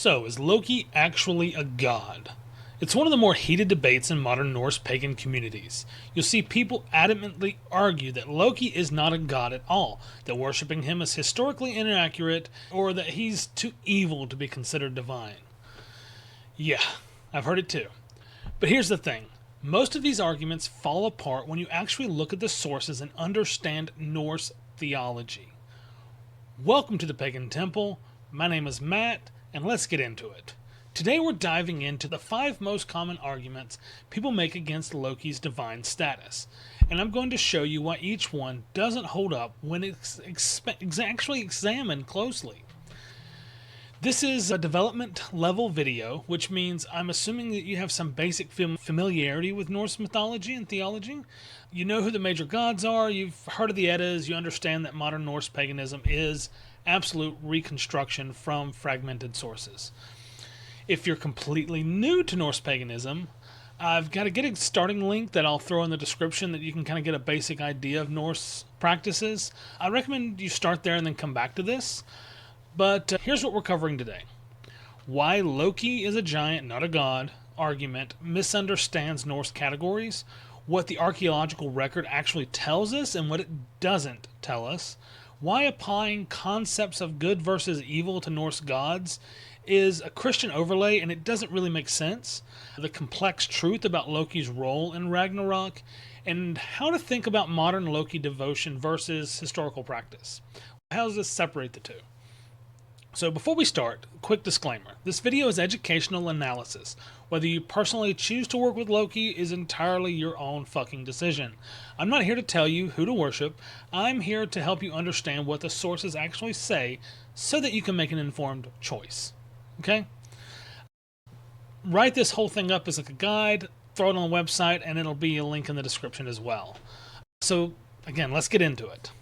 So, is Loki actually a god? It's one of the more heated debates in modern Norse pagan communities. You'll see people adamantly argue that Loki is not a god at all, that worshipping him is historically inaccurate, or that he's too evil to be considered divine. Yeah, I've heard it too. But here's the thing. Most of these arguments fall apart when you actually look at the sources and understand Norse theology. Welcome to the Pagan Temple. My name is Matt, and let's get into it. Today we're diving into the 5 most common arguments people make against Loki's divine status, and I'm going to show you why each one doesn't hold up when it's actually examined closely. This is a development level video, which means I'm assuming that you have some basic familiarity with Norse mythology and theology. You know who the major gods are, you've heard of the Eddas, you understand that modern Norse paganism is absolute reconstruction from fragmented sources. If you're completely new to Norse paganism, I've got to get a starting link that I'll throw in the description that you can kind of get a basic idea of Norse practices. I recommend you start there and then come back to this. But here's what we're covering today. Why Loki is a giant, not a god, argument misunderstands Norse categories, what the archaeological record actually tells us and what it doesn't tell us, why applying concepts of good versus evil to Norse gods is a Christian overlay and it doesn't really make sense, the complex truth about Loki's role in Ragnarok, and how to think about modern Loki devotion versus historical practice. How does this separate the two? So before we start, quick disclaimer. This video is educational analysis. Whether you personally choose to work with Loki is entirely your own fucking decision. I'm not here to tell you who to worship. I'm here to help you understand what the sources actually say so that you can make an informed choice. Okay? Write this whole thing up as like a guide, throw it on the website, and it'll be a link in the description as well. So again, let's get into it.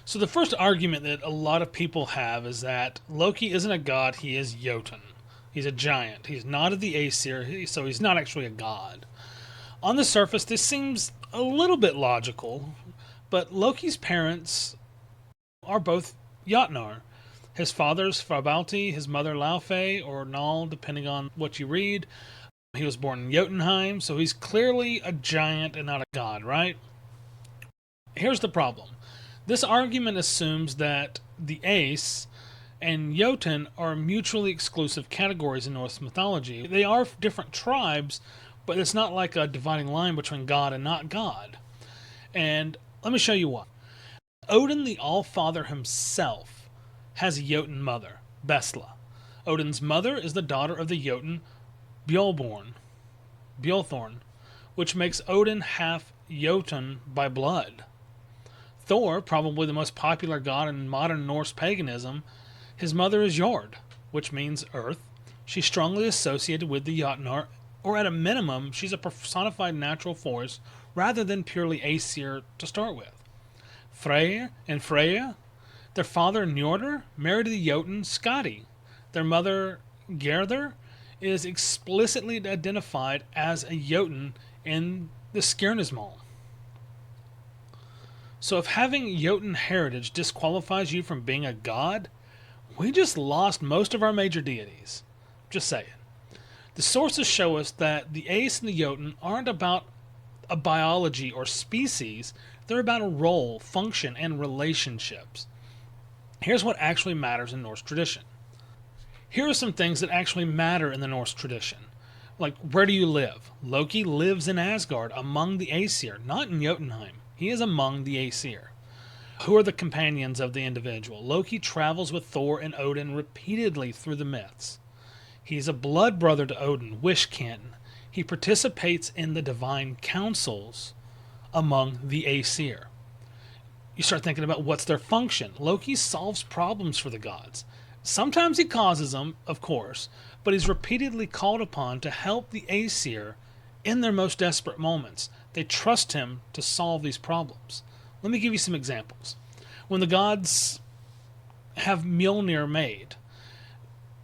So the first argument that a lot of people have is that Loki isn't a god, he is Jotun. He's a giant. He's not of the Aesir, so he's not actually a god. On the surface, this seems a little bit logical, but Loki's parents are both Jotnar. His father's Farbalti, his mother Laufey, or Nal, depending on what you read. He was born in Jotunheim, so he's clearly a giant and not a god, right? Here's the problem. This argument assumes that the Aes and Jotun are mutually exclusive categories in Norse mythology. They are different tribes, but it's not like a dividing line between God and not God. And let me show you why. Odin, the All-Father himself, has a Jotun mother, Bestla. Odin's mother is the daughter of the Jotun Bjolthorn, which makes Odin half Jotun by blood. Thor, probably the most popular god in modern Norse paganism, his mother is Jord, which means earth. She's strongly associated with the Jotnar, or at a minimum, she's a personified natural force rather than purely Aesir to start with. Freyr and Freya, their father Njordr married the Jotun Skadi. Their mother Gerður is explicitly identified as a Jotun in the Skirnismal. So if having Jotun heritage disqualifies you from being a god, we just lost most of our major deities. Just saying. The sources show us that the Aes and the Jotun aren't about a biology or species, they're about a role, function, and relationships. Here's what actually matters in Norse tradition. Here are some things that actually matter in the Norse tradition. Like, where do you live? Loki lives in Asgard, among the Aesir, not in Jotunheim. He is among the Aesir. Who are the companions of the individual? Loki travels with Thor and Odin repeatedly through the myths. He's a blood brother to Odin, Wishkin. He participates in the divine councils among the Aesir. You start thinking about what's their function. Loki solves problems for the gods. Sometimes he causes them, of course, but he's repeatedly called upon to help the Aesir in their most desperate moments. They trust him to solve these problems. Let me give you some examples. When the gods have Mjolnir made,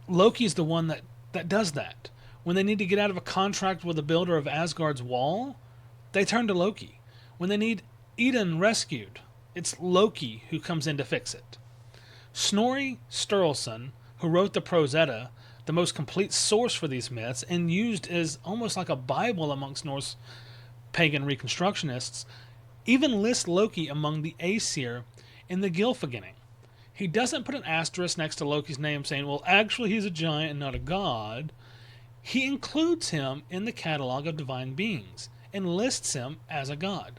Loki's the one that does that. When they need to get out of a contract with the builder of Asgard's wall, they turn to Loki. When they need Idun rescued, it's Loki who comes in to fix it. Snorri Sturluson, who wrote the Prose Edda, the most complete source for these myths and used as almost like a Bible amongst Norse pagan reconstructionists, even lists Loki among the Aesir in the Gylfaginning. He doesn't put an asterisk next to Loki's name saying, well, actually he's a giant and not a god. He includes him in the catalog of divine beings and lists him as a god.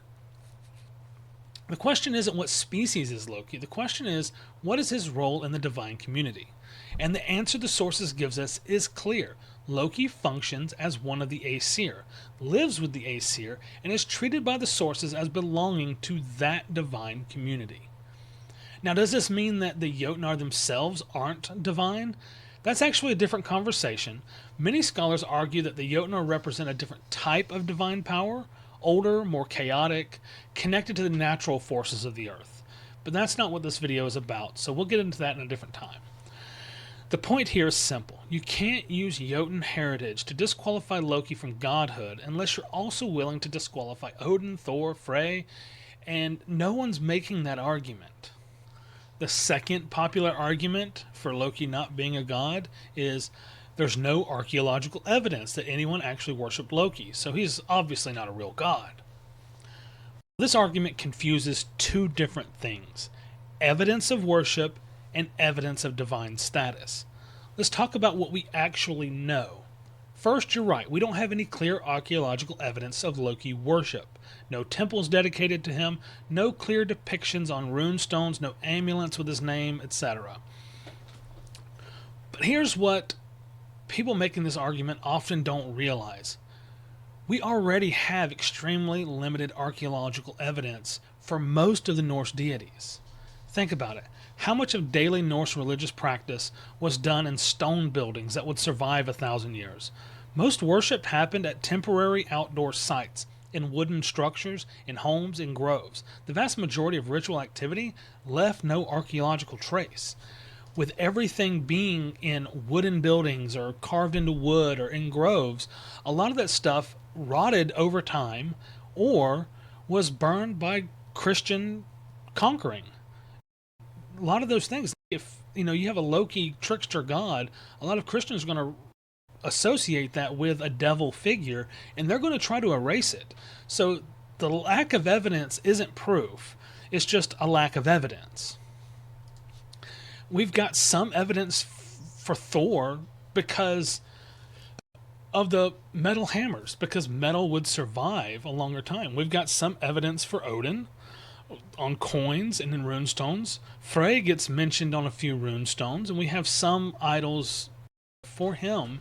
The question isn't what species is Loki. The question is, what is his role in the divine community? And the answer the sources gives us is clear. Loki functions as one of the Aesir, lives with the Aesir, and is treated by the sources as belonging to that divine community. Now, does this mean that the Jotnar themselves aren't divine? That's actually a different conversation. Many scholars argue that the Jotnar represent a different type of divine power, older, more chaotic, connected to the natural forces of the earth. But that's not what this video is about, so we'll get into that in a different time. The point here is simple. You can't use Jotun heritage to disqualify Loki from godhood unless you're also willing to disqualify Odin, Thor, Frey, and no one's making that argument. The second popular argument for Loki not being a god is there's no archaeological evidence that anyone actually worshipped Loki, so he's obviously not a real god. This argument confuses two different things: evidence of worship and evidence of divine status. Let's talk about what we actually know. First, you're right, we don't have any clear archaeological evidence of Loki worship. No temples dedicated to him, no clear depictions on rune stones, no amulets with his name, etc. But here's what people making this argument often don't realize. We already have extremely limited archaeological evidence for most of the Norse deities. Think about it. How much of daily Norse religious practice was done in stone buildings that would survive 1,000 years? Most worship happened at temporary outdoor sites, in wooden structures, in homes, in groves. The vast majority of ritual activity left no archaeological trace. With everything being in wooden buildings or carved into wood or in groves, a lot of that stuff rotted over time or was burned by Christian conquering. A lot of those things, if you have a Loki trickster god, a lot of Christians are going to associate that with a devil figure, and they're going to try to erase it. So the lack of evidence isn't proof, it's just a lack of evidence. We've got some evidence for Thor because of the metal hammers, because metal would survive a longer time. We've got some evidence for Odin on coins and in runestones. Frey gets mentioned on a few runestones, and we have some idols for him.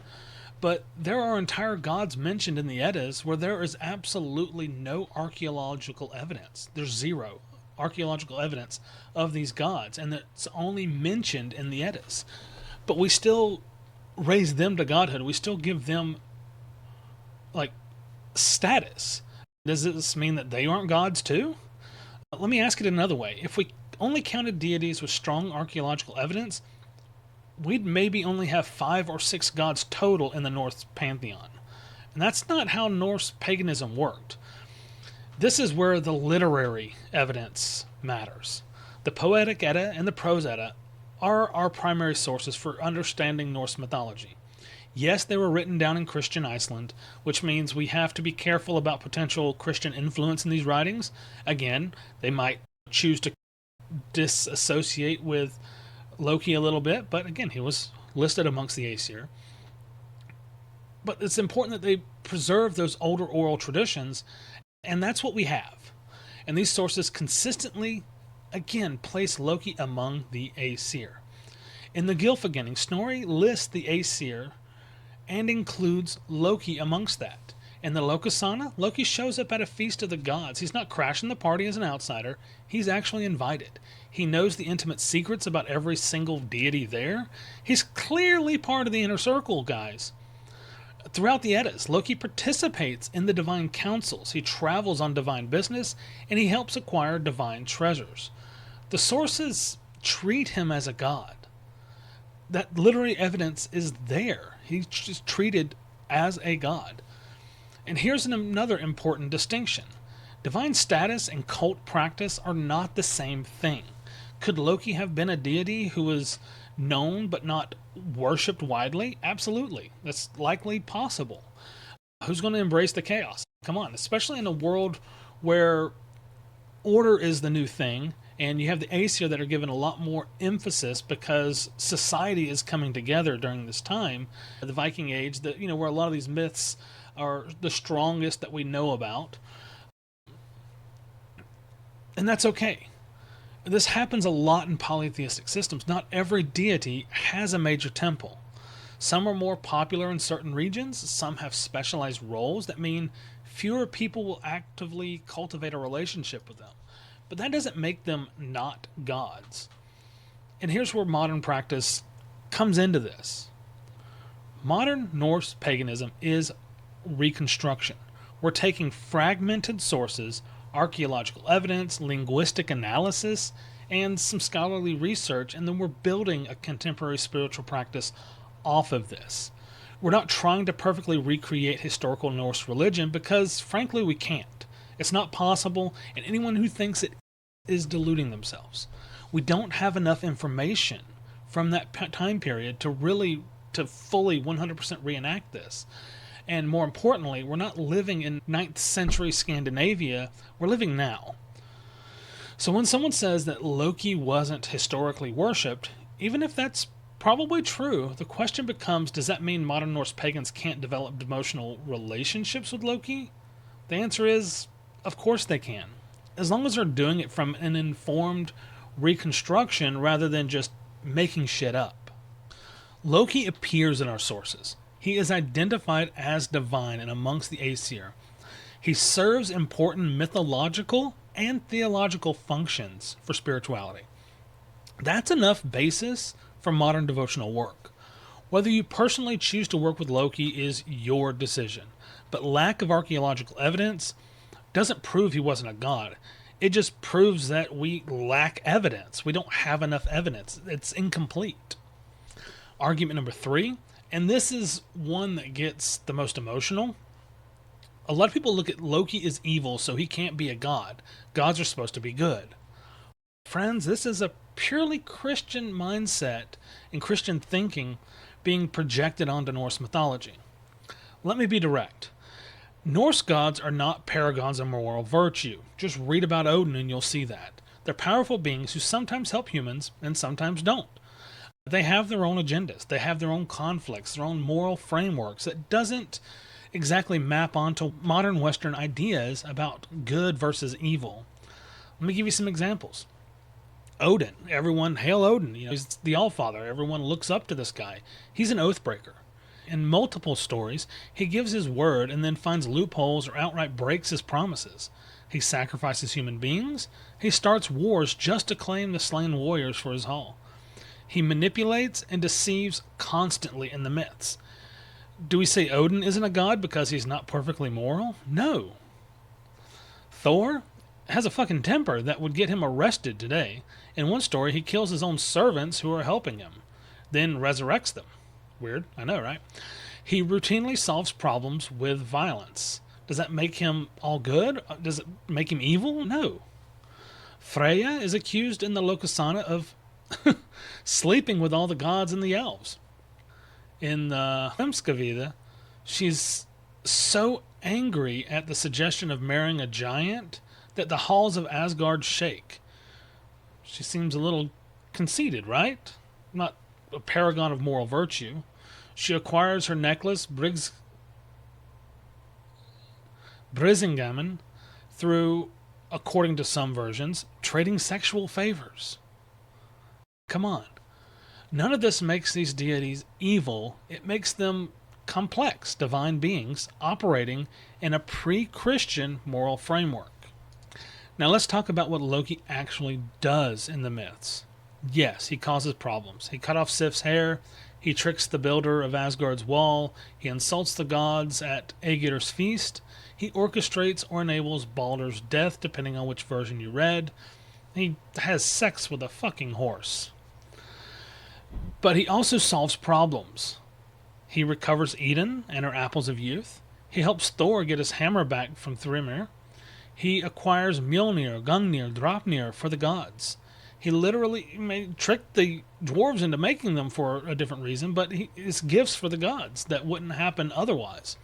But there are entire gods mentioned in the Eddas where there is absolutely no archaeological evidence. There's zero archaeological evidence of these gods, and it's only mentioned in the Eddas. But we still raise them to godhood. We still give them status. Does this mean that they aren't gods too? Let me ask it another way. If we only counted deities with strong archaeological evidence, we'd maybe only have 5 or 6 gods total in the Norse pantheon. And that's not how Norse paganism worked. This is where the literary evidence matters. The Poetic Edda and the Prose Edda are our primary sources for understanding Norse mythology. Yes, they were written down in Christian Iceland, which means we have to be careful about potential Christian influence in these writings. Again, they might choose to disassociate with Loki a little bit, but again, he was listed amongst the Aesir. But it's important that they preserve those older oral traditions, and that's what we have. And these sources consistently, again, place Loki among the Aesir. In the Gylfaginning, Snorri lists the Aesir and includes Loki amongst that. In the Lokasenna, Loki shows up at a feast of the gods. He's not crashing the party as an outsider. He's actually invited. He knows the intimate secrets about every single deity there. He's clearly part of the inner circle, guys. Throughout the Eddas, Loki participates in the divine councils. He travels on divine business, and he helps acquire divine treasures. The sources treat him as a god. That literary evidence is there. He's just treated as a god. And here's another important distinction. Divine status and cult practice are not the same thing. Could Loki have been a deity who was known but not worshipped widely? Absolutely. That's likely possible. Who's going to embrace the chaos? Come on, especially in a world where order is the new thing, and you have the Aesir that are given a lot more emphasis because society is coming together during this time, the Viking Age, that where a lot of these myths are the strongest that we know about, and that's okay. This happens a lot in polytheistic systems. Not every deity has a major temple. Some are more popular in certain regions. Some have specialized roles that mean fewer people will actively cultivate a relationship with them. But that doesn't make them not gods. And here's where modern practice comes into this. Modern Norse paganism is reconstruction. We're taking fragmented sources, archaeological evidence, linguistic analysis, and some scholarly research, and then we're building a contemporary spiritual practice off of this. We're not trying to perfectly recreate historical Norse religion because, frankly, we can't. It's not possible, and anyone who thinks it is deluding themselves. We don't have enough information from that time period to fully 100% reenact this. And more importantly, we're not living in 9th century Scandinavia, we're living now. So when someone says that Loki wasn't historically worshipped, even if that's probably true, the question becomes, does that mean modern Norse pagans can't develop emotional relationships with Loki? The answer is, of course they can. As long as they're doing it from an informed reconstruction rather than just making shit up. Loki appears in our sources. He is identified as divine and amongst the Aesir. He serves important mythological and theological functions for spirituality. That's enough basis for modern devotional work. Whether you personally choose to work with Loki is your decision, but lack of archaeological evidence doesn't prove he wasn't a god. It just proves that we lack evidence. We don't have enough evidence. It's incomplete. Argument number 3, and this is one that gets the most emotional. A lot of people look at Loki as evil, so he can't be a god. Gods are supposed to be good. Friends, this is a purely Christian mindset and Christian thinking being projected onto Norse mythology. Let me be direct. Norse gods are not paragons of moral virtue. Just read about Odin and you'll see that. They're powerful beings who sometimes help humans and sometimes don't. They have their own agendas. They have their own conflicts, their own moral frameworks that doesn't exactly map onto modern Western ideas about good versus evil. Let me give you some examples. Odin. Everyone, hail Odin. He's the Allfather. Everyone looks up to this guy. He's an oathbreaker. In multiple stories, he gives his word and then finds loopholes or outright breaks his promises. He sacrifices human beings. He starts wars just to claim the slain warriors for his hall. He manipulates and deceives constantly in the myths. Do we say Odin isn't a god because he's not perfectly moral? No. Thor has a fucking temper that would get him arrested today. In one story, he kills his own servants who are helping him, then resurrects them. Weird, I know, right? He routinely solves problems with violence. Does that make him all good? Does it make him evil? No. Freya is accused in the Lokasenna of sleeping with all the gods and the elves. In the Völuspá, she's so angry at the suggestion of marrying a giant that the halls of Asgard shake. She seems a little conceited, right? Not a paragon of moral virtue. She acquires her necklace, Brisingamen, through, according to some versions, trading sexual favors. Come on. None of this makes these deities evil. It makes them complex, divine beings operating in a pre-Christian moral framework. Now let's talk about what Loki actually does in the myths. Yes, he causes problems. He cut off Sif's hair. He tricks the builder of Asgard's wall. He insults the gods at Aegir's feast. He orchestrates or enables Baldur's death, depending on which version you read. He has sex with a fucking horse. But he also solves problems. He recovers Eden and her apples of youth. He helps Thor get his hammer back from Thrymr. He acquires Mjolnir, Gungnir, Draupnir for the gods. He literally tricked the dwarves into making them for a different reason, but it's gifts for the gods that wouldn't happen otherwise.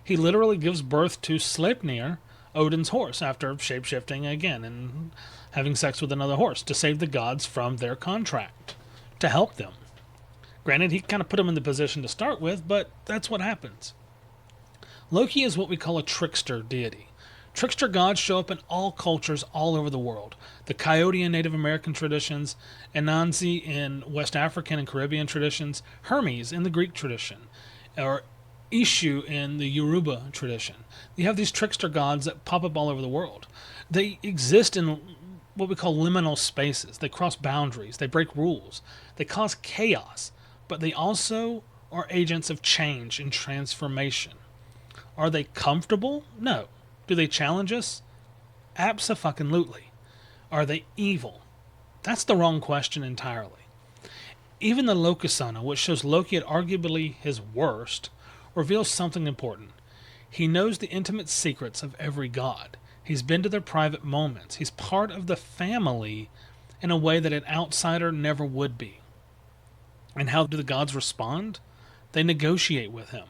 He literally gives birth to Sleipnir, Odin's horse, after shapeshifting again and having sex with another horse to save the gods from their contract, to help them. Granted, he kind of put them in the position to start with, but that's what happens. Loki is what we call a trickster deity. Trickster gods show up in all cultures all over the world. The Coyote in Native American traditions, Anansi in West African and Caribbean traditions, Hermes in the Greek tradition, or Ishu in the Yoruba tradition. You have these trickster gods that pop up all over the world. They exist in what we call liminal spaces. They cross boundaries. They break rules. They cause chaos. But they also are agents of change and transformation. Are they comfortable? No. Do they challenge us? Abso-fucking-lutely. Are they evil? That's the wrong question entirely. Even the Lokasenna, which shows Loki at arguably his worst, reveals something important. He knows the intimate secrets of every god. He's been to their private moments. He's part of the family in a way that an outsider never would be. And how do the gods respond? They negotiate with him.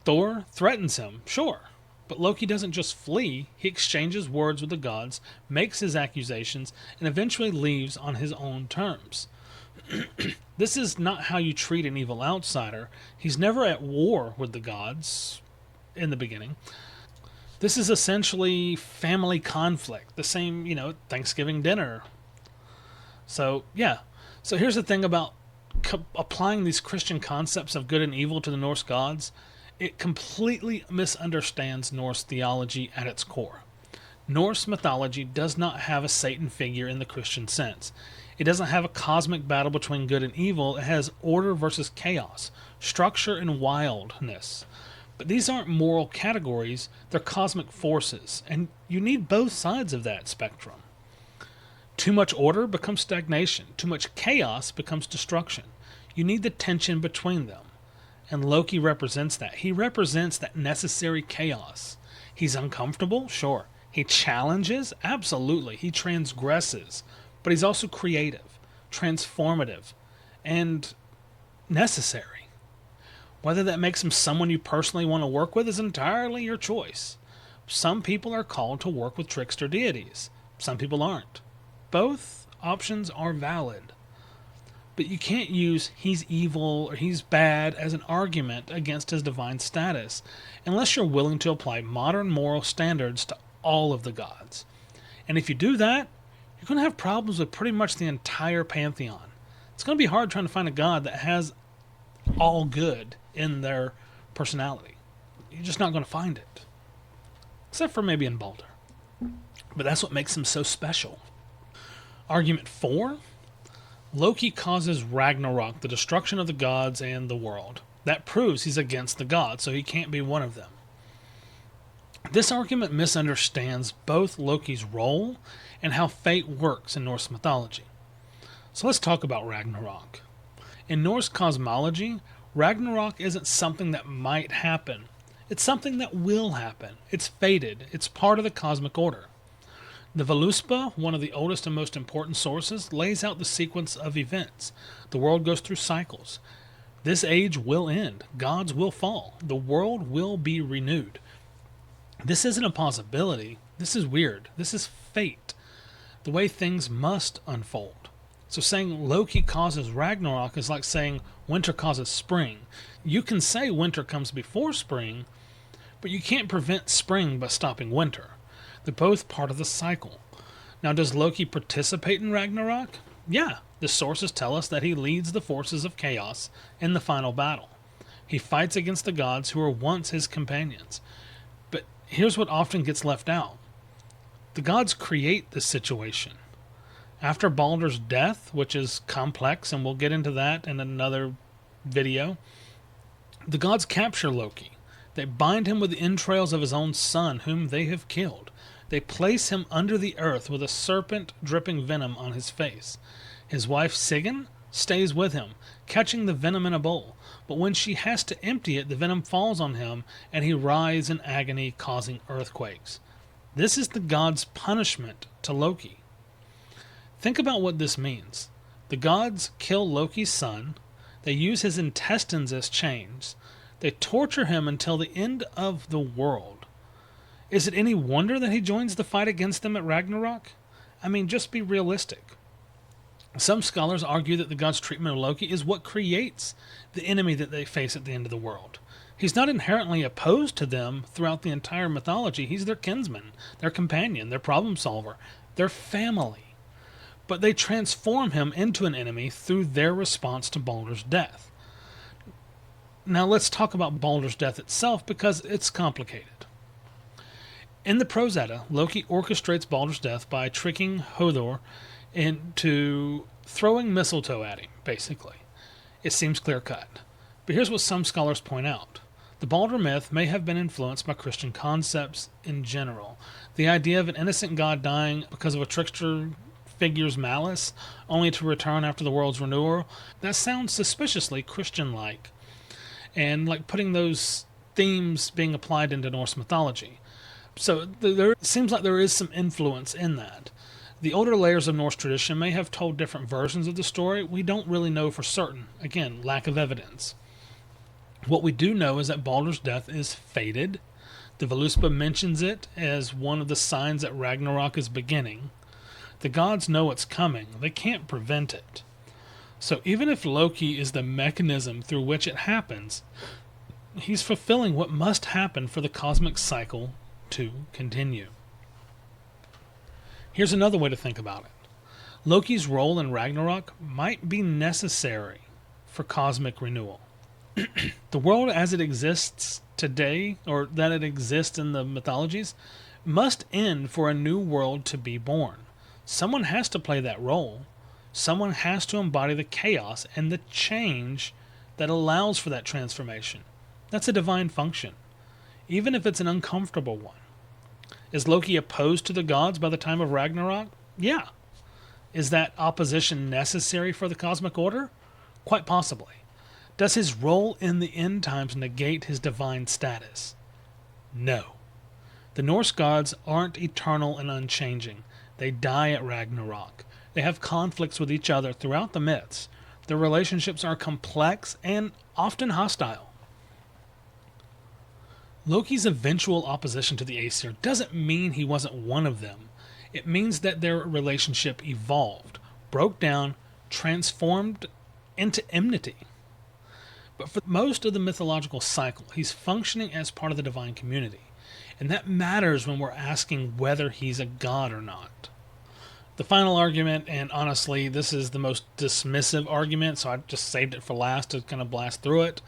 Thor threatens him, sure. But Loki doesn't just flee, he exchanges words with the gods, makes his accusations, and eventually leaves on his own terms. This is not how you treat an evil outsider. He's never at war with the gods in the beginning. This is essentially family conflict, the same, Thanksgiving dinner. So, yeah. So here's the thing about applying these Christian concepts of good and evil to the Norse gods. It completely misunderstands Norse theology at its core. Norse mythology does not have a Satan figure in the Christian sense. It doesn't have a cosmic battle between good and evil. It has order versus chaos, structure and wildness. But these aren't moral categories, they're cosmic forces, and you need both sides of that spectrum. Too much order becomes stagnation. Too much chaos becomes destruction. You need the tension between them. And Loki represents that. He represents that necessary chaos. He's uncomfortable? Sure. He challenges? Absolutely. He transgresses. But he's also creative, transformative, and necessary. Whether that makes him someone you personally want to work with is entirely your choice. Some people are called to work with trickster deities. Some people aren't. Both options are valid. But you can't use he's evil or he's bad as an argument against his divine status unless you're willing to apply modern moral standards to all of the gods. And if you do that, you're going to have problems with pretty much the entire pantheon. It's going to be hard trying to find a god that has all good in their personality. You're just not going to find it. Except for maybe in Balder. But that's what makes him so special. Argument 4. Loki causes Ragnarok, the destruction of the gods and the world. That proves he's against the gods, so he can't be one of them. This argument misunderstands both Loki's role and how fate works in Norse mythology. So let's talk about Ragnarok. In Norse cosmology, Ragnarok isn't something that might happen. It's something that will happen. It's fated. It's part of the cosmic order. The Völuspá, one of the oldest and most important sources, lays out the sequence of events. The world goes through cycles. This age will end. Gods will fall. The world will be renewed. This isn't a possibility. This is weird. This is fate. The way things must unfold. So saying Loki causes Ragnarok is like saying winter causes spring. You can say winter comes before spring, but you can't prevent spring by stopping winter. They're both part of the cycle. Now, does Loki participate in Ragnarok? Yeah, the sources tell us that he leads the forces of chaos in the final battle. He fights against the gods who were once his companions. But here's what often gets left out. The gods create this situation. After Balder's death, which is complex, and we'll get into that in another video, the gods capture Loki. They bind him with the entrails of his own son, whom they have killed. They place him under the earth with a serpent dripping venom on his face. His wife Sigyn stays with him, catching the venom in a bowl. But when she has to empty it, the venom falls on him, and he writhes in agony, causing earthquakes. This is the god's punishment to Loki. Think about what this means. The gods kill Loki's son, they use his intestines as chains, they torture him until the end of the world. Is it any wonder that he joins the fight against them at Ragnarok? I mean, just be realistic. Some scholars argue that the gods' treatment of Loki is what creates the enemy that they face at the end of the world. He's not inherently opposed to them throughout the entire mythology. He's their kinsman, their companion, their problem solver, their family. But they transform him into an enemy through their response to Baldur's death. Now let's talk about Baldur's death itself because it's complicated. In the Prose Edda, Loki orchestrates Baldur's death by tricking Hodor into throwing mistletoe at him, basically. It seems clear-cut. But here's what some scholars point out. The Baldur myth may have been influenced by Christian concepts in general. The idea of an innocent god dying because of a trickster figure's malice, only to return after the world's renewal, that sounds suspiciously Christian-like, and like putting those themes being applied into Norse mythology. So there seems like there is some influence in that. The older layers of Norse tradition may have told different versions of the story. We don't really know for certain. Again, lack of evidence. What we do know is that Baldur's death is fated. The Völuspá mentions it as one of the signs that Ragnarok is beginning. The gods know it's coming. They can't prevent it. So even if Loki is the mechanism through which it happens, he's fulfilling what must happen for the cosmic cycle to continue. Here's another way to think about it. Loki's role in Ragnarok might be necessary for cosmic renewal. The world as it exists today, or that it exists in the mythologies, must end for a new world to be born. Someone has to play that role. Someone has to embody the chaos and the change that allows for that transformation. That's a divine function, even if it's an uncomfortable one. Is Loki opposed to the gods by the time of Ragnarok? Yeah. Is that opposition necessary for the cosmic order? Quite possibly. Does his role in the end times negate his divine status? No. The Norse gods aren't eternal and unchanging. They die at Ragnarok. They have conflicts with each other throughout the myths. Their relationships are complex and often hostile. Loki's eventual opposition to the Aesir doesn't mean he wasn't one of them. It means that their relationship evolved, broke down, transformed into enmity. But for most of the mythological cycle, he's functioning as part of the divine community. And that matters when we're asking whether he's a god or not. The final argument, and honestly, this is the most dismissive argument, so I just saved it for last to kind of blast through it.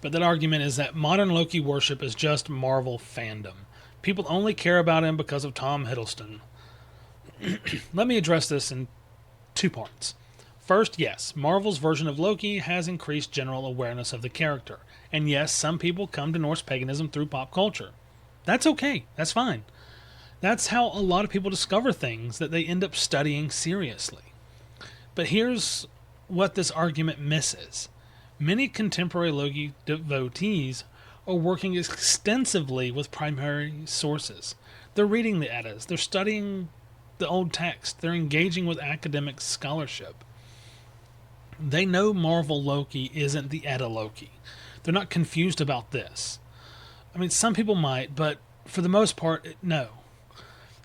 But that argument is that modern Loki worship is just Marvel fandom. People only care about him because of Tom Hiddleston. Let me address this in two parts. First, yes, Marvel's version of Loki has increased general awareness of the character. And yes, some people come to Norse paganism through pop culture. That's okay. That's fine. That's how a lot of people discover things that they end up studying seriously. But here's what this argument misses. Many contemporary Loki devotees are working extensively with primary sources. They're reading the Eddas. They're studying the old text. They're engaging with academic scholarship. They know Marvel Loki isn't the Edda Loki. They're not confused about this. I mean, some people might, but for the most part, no.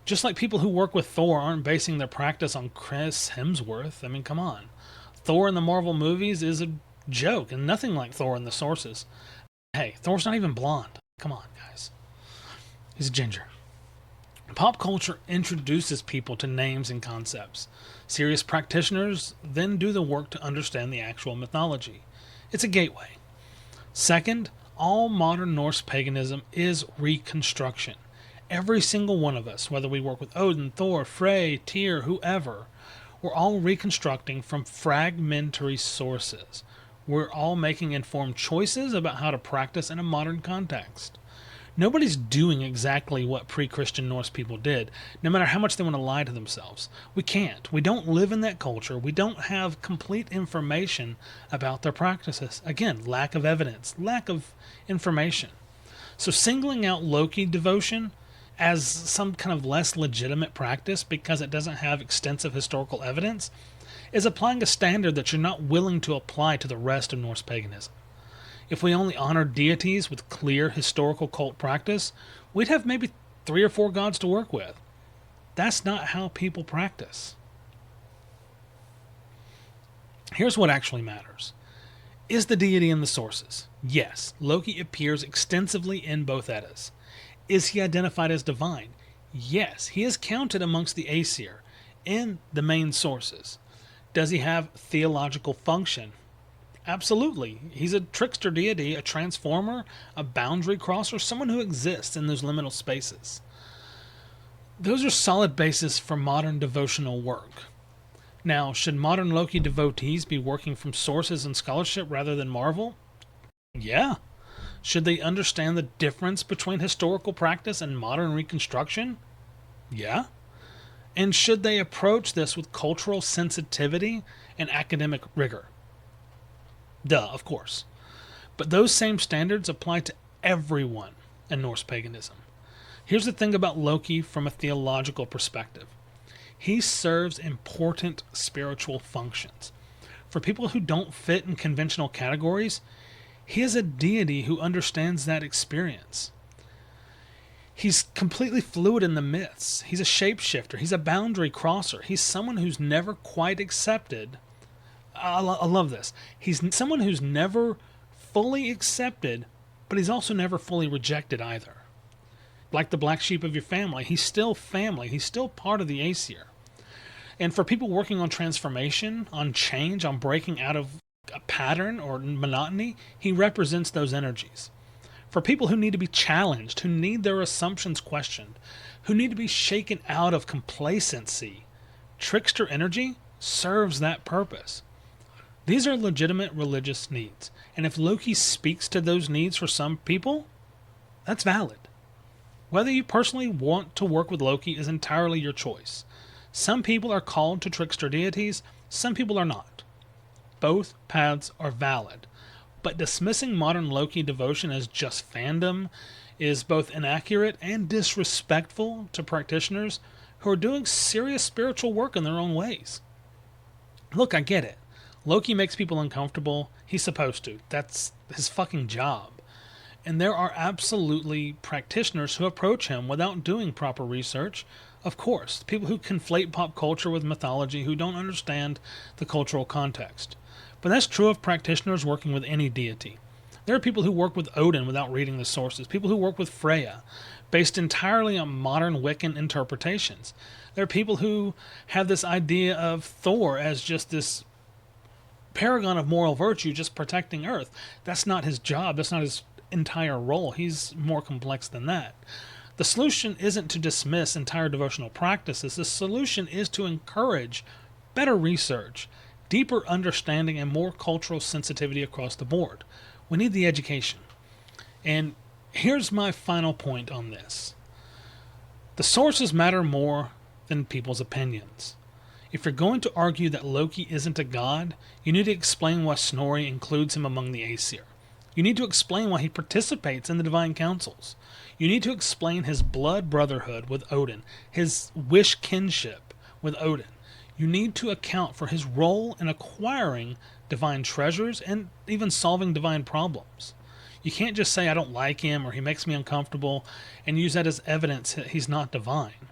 Just like people who work with Thor aren't basing their practice on Chris Hemsworth. I mean, come on. Thor in the Marvel movies is a joke and nothing like Thor in the sources. Hey, Thor's not even blonde. Come on, guys. He's a ginger. Pop culture introduces people to names and concepts. Serious practitioners then do the work to understand the actual mythology. It's a gateway. Second, all modern Norse paganism is reconstruction. Every single one of us, whether we work with Odin, Thor, Frey, Tyr, whoever, we're all reconstructing from fragmentary sources. We're all making informed choices about how to practice in a modern context. Nobody's doing exactly what pre-Christian Norse people did, no matter how much they want to lie to themselves. We can't. We don't live in that culture. We don't have complete information about their practices. Again, lack of evidence, lack of information. So singling out Loki devotion as some kind of less legitimate practice because it doesn't have extensive historical evidence is applying a standard that you're not willing to apply to the rest of Norse paganism. If we only honored deities with clear historical cult practice, we'd have maybe 3 or 4 gods to work with. That's not how people practice. Here's what actually matters. Is the deity in the sources? Yes, Loki appears extensively in both Eddas. Is he identified as divine? Yes, he is counted amongst the Aesir in the main sources. Does he have theological function? Absolutely. He's a trickster deity, a transformer, a boundary crosser, someone who exists in those liminal spaces. Those are solid bases for modern devotional work. Now, should modern Loki devotees be working from sources and scholarship rather than Marvel? Yeah. Should they understand the difference between historical practice and modern reconstruction? Yeah. And should they approach this with cultural sensitivity and academic rigor? Duh, of course. But those same standards apply to everyone in Norse paganism. Here's the thing about Loki from a theological perspective. He serves important spiritual functions. For people who don't fit in conventional categories, he is a deity who understands that experience. He's completely fluid in the myths. He's a shapeshifter. He's a boundary crosser. He's someone who's never quite accepted. I love this. He's someone who's never fully accepted, but he's also never fully rejected either. Like the black sheep of your family, he's still family. He's still part of the Aesir. And for people working on transformation, on change, on breaking out of a pattern or monotony, he represents those energies. For people who need to be challenged, who need their assumptions questioned, who need to be shaken out of complacency, trickster energy serves that purpose. These are legitimate religious needs, and if Loki speaks to those needs for some people, that's valid. Whether you personally want to work with Loki is entirely your choice. Some people are called to trickster deities, some people are not. Both paths are valid, but dismissing modern Loki devotion as just fandom is both inaccurate and disrespectful to practitioners who are doing serious spiritual work in their own ways. Look, I get it. Loki makes people uncomfortable. He's supposed to. That's his fucking job. And there are absolutely practitioners who approach him without doing proper research. Of course, people who conflate pop culture with mythology, who don't understand the cultural context. But that's true of practitioners working with any deity. There are people who work with Odin without reading the sources, people who work with Freya, based entirely on modern Wiccan interpretations. There are people who have this idea of Thor as just this paragon of moral virtue just protecting Earth. That's not his job. That's not his entire role. He's more complex than that. The solution isn't to dismiss entire devotional practices. The solution is to encourage better research, deeper understanding, and more cultural sensitivity across the board. We need the education. And here's my final point on this. The sources matter more than people's opinions. If you're going to argue that Loki isn't a god, you need to explain why Snorri includes him among the Aesir. You need to explain why he participates in the divine councils. You need to explain his blood brotherhood with Odin, his wish kinship with Odin. You need to account for his role in acquiring divine treasures and even solving divine problems. You can't just say, I don't like him or he makes me uncomfortable, and use that as evidence that he's not divine.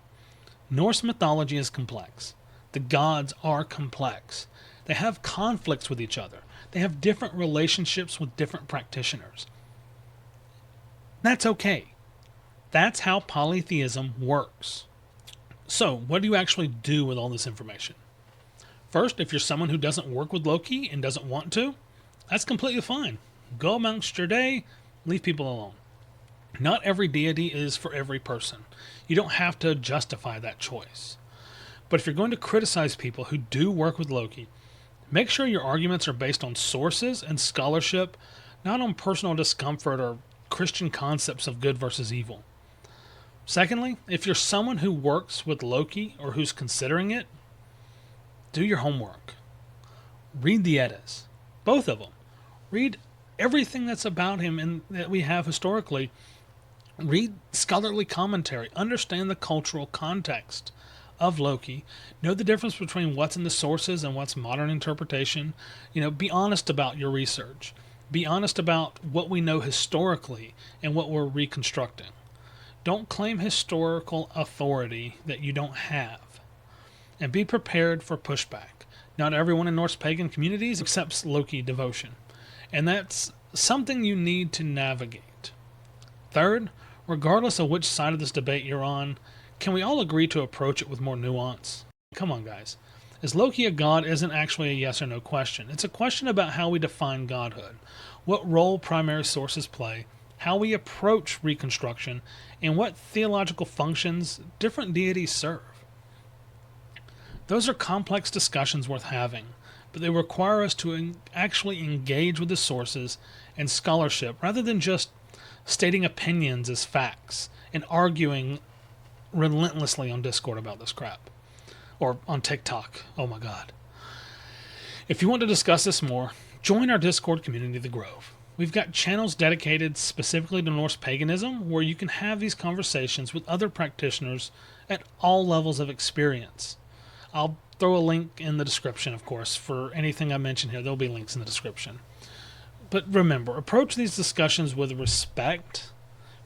Norse mythology is complex. The gods are complex. They have conflicts with each other. They have different relationships with different practitioners. That's okay. That's how polytheism works. So, what do you actually do with all this information? First, if you're someone who doesn't work with Loki and doesn't want to, that's completely fine. Go amongst your day, leave people alone. Not every deity is for every person. You don't have to justify that choice. But if you're going to criticize people who do work with Loki, make sure your arguments are based on sources and scholarship, not on personal discomfort or Christian concepts of good versus evil. Secondly, if you're someone who works with Loki or who's considering it, do your homework. Read the Eddas. Both of them. Read everything that's about him and that we have historically. Read scholarly commentary, understand the cultural context of Loki, know the difference between what's in the sources and what's modern interpretation. Be honest about your research. Be honest about what we know historically and what we're reconstructing. Don't claim historical authority that you don't have. And be prepared for pushback. Not everyone in Norse pagan communities accepts Loki devotion, and that's something you need to navigate. Third, regardless of which side of this debate you're on, can we all agree to approach it with more nuance? Come on, guys. Is Loki a god isn't actually a yes or no question. It's a question about how we define godhood, what role primary sources play, how we approach reconstruction, and what theological functions different deities serve. Those are complex discussions worth having, but they require us to actually engage with the sources and scholarship rather than just stating opinions as facts and arguing relentlessly on Discord about this crap. Or on TikTok. Oh my god. If you want to discuss this more, join our Discord community, The Grove. We've got channels dedicated specifically to Norse paganism where you can have these conversations with other practitioners at all levels of experience. I'll throw a link in the description, of course, for anything I mention here. There'll be links in the description. But remember, approach these discussions with respect.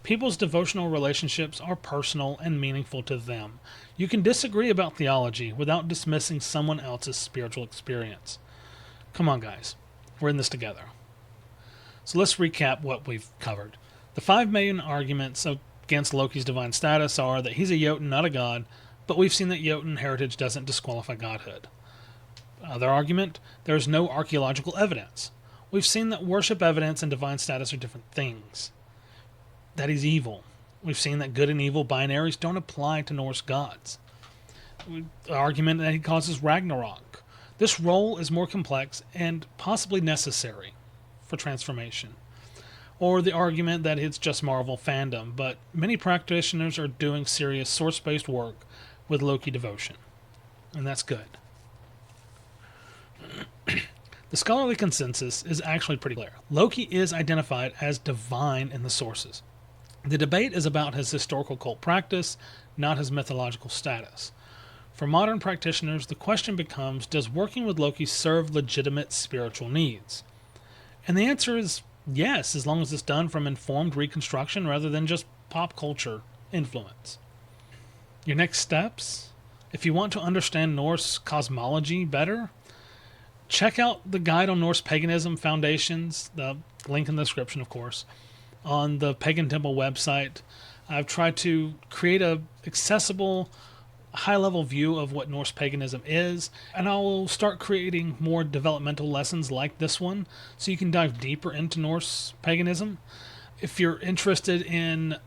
People's devotional relationships are personal and meaningful to them. You can disagree about theology without dismissing someone else's spiritual experience. Come on, guys. We're in this together. So let's recap what we've covered. The 5 main arguments against Loki's divine status are that he's a Jotun, not a god, but we've seen that Jotun heritage doesn't disqualify godhood. Other argument, there's no archaeological evidence. We've seen that worship evidence and divine status are different things. That he's evil. We've seen that good and evil binaries don't apply to Norse gods. The argument that he causes Ragnarok. This role is more complex and possibly necessary for transformation. Or the argument that it's just Marvel fandom, but many practitioners are doing serious source-based work with Loki devotion. And that's good. The scholarly consensus is actually pretty clear. Loki is identified as divine in the sources. The debate is about his historical cult practice, not his mythological status. For modern practitioners, the question becomes, does working with Loki serve legitimate spiritual needs? And the answer is yes, as long as it's done from informed reconstruction rather than just pop culture influence. Your next steps? If you want to understand Norse cosmology better, check out the Guide on Norse Paganism Foundations, the link in the description, of course, on the Pagan Temple website. I've tried to create a accessible, high-level view of what Norse paganism is, and I will start creating more developmental lessons like this one, so you can dive deeper into Norse paganism. If you're interested in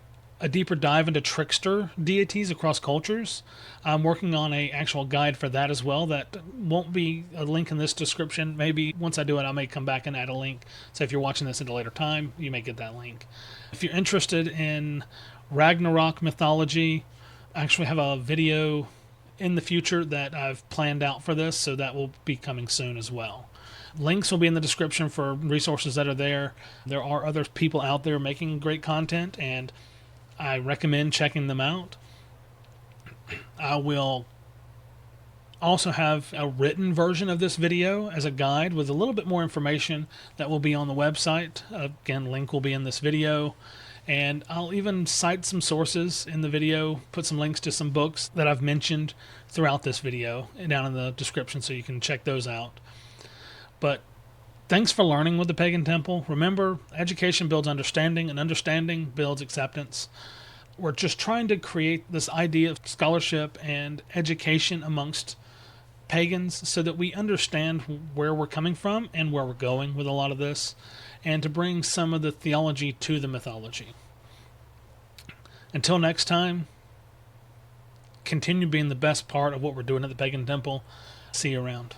a deeper dive into trickster deities across cultures, I'm working on an actual guide for that as well. That won't be a link in this description. Maybe once I do it, I may come back and add a link. So if you're watching this at a later time, you may get that link. If you're interested in Ragnarok mythology, I actually have a video in the future that I've planned out for this, so that will be coming soon as well. Links will be in the description for resources that are there. There are other people out there making great content, and I recommend checking them out. I will also have a written version of this video as a guide with a little bit more information that will be on the website. Again, link will be in this video. And I'll even cite some sources in the video, put some links to some books that I've mentioned throughout this video down in the description so you can check those out. But thanks for learning with the Pagan Temple. Remember, education builds understanding, and understanding builds acceptance. We're just trying to create this idea of scholarship and education amongst pagans so that we understand where we're coming from and where we're going with a lot of this, and to bring some of the theology to the mythology. Until next time, continue being the best part of what we're doing at the Pagan Temple. See you around.